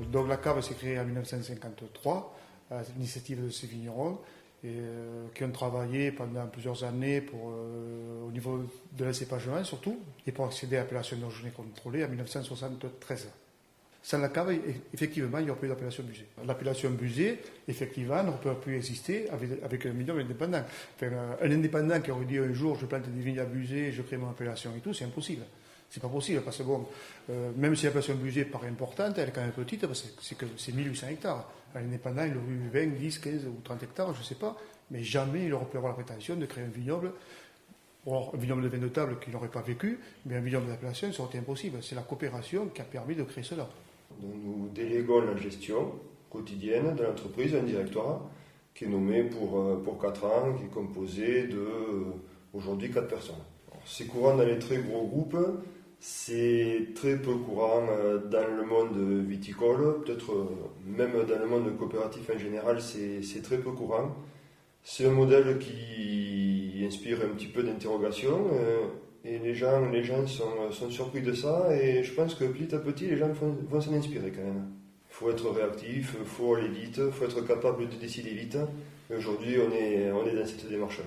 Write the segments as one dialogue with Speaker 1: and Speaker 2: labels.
Speaker 1: Donc la cave s'est créée en 1953 à l'initiative de ces vignerons qui ont travaillé pendant plusieurs années au niveau de l'encépagement surtout et pour accéder à l'appellation d'origine contrôlée en 1973. Sans la cave, effectivement, il n'y aurait plus d'appellation Busé. L'appellation Busé, effectivement, ne peut plus exister avec un vignoble indépendant. Enfin, un indépendant qui aurait dit un jour je plante des vignes à Busé, je crée mon appellation et tout, c'est impossible. C'est pas possible parce que bon, même si l'appellation Busé paraît importante, elle est quand même petite parce que c'est 1800 hectares. Un indépendant, il aurait eu 20, 10, 15 ou 30 hectares, je ne sais pas, mais jamais il aurait pu avoir la prétention de créer un vignoble. Alors, un vignoble de vin de table qui n'aurait pas vécu, mais un vignoble d'appellation, ça aurait été impossible. C'est la coopération qui a permis de créer cela.
Speaker 2: Donc, nous déléguons la gestion quotidienne de l'entreprise, un directoire qui est nommé pour 4 ans, qui est composé de aujourd'hui 4 personnes. Alors, c'est courant dans les très gros groupes, c'est très peu courant dans le monde viticole, peut-être même dans le monde coopératif en général, c'est très peu courant. C'est un modèle qui inspire un petit peu d'interrogation. Et les gens sont surpris de ça et je pense que petit à petit les gens vont s'en inspirer quand même. Il faut être réactif, il faut aller vite, il faut être capable de décider vite. Et aujourd'hui on est dans cette démarche.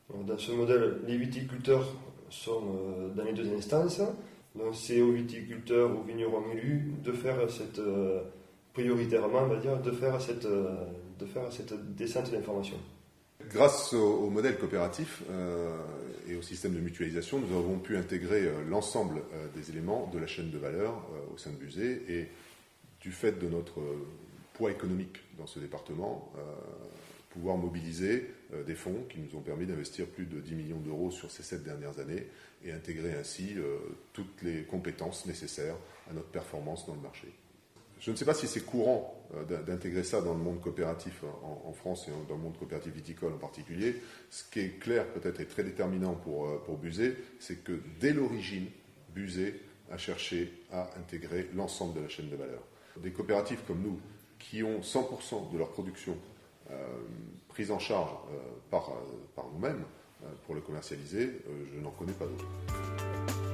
Speaker 2: Alors, dans ce modèle, les viticulteurs sont dans les deux instances. Donc c'est aux viticulteurs, aux vignerons élus de faire prioritairement on va dire, de faire cette descente d'information.
Speaker 3: Grâce au modèle coopératif et au système de mutualisation, nous avons pu intégrer l'ensemble des éléments de la chaîne de valeur au sein de Busé et du fait de notre poids économique dans ce département, pouvoir mobiliser des fonds qui nous ont permis d'investir plus de 10 millions d'euros sur ces 7 dernières années et intégrer ainsi toutes les compétences nécessaires à notre performance dans le marché. Je ne sais pas si c'est courant d'intégrer ça dans le monde coopératif en France et dans le monde coopératif viticole en particulier. Ce qui est clair peut-être et très déterminant pour Busé, c'est que dès l'origine, Busé a cherché à intégrer l'ensemble de la chaîne de valeur. Des coopératives comme nous, qui ont 100% de leur production prise en charge par nous-mêmes pour le commercialiser, je n'en connais pas d'autres.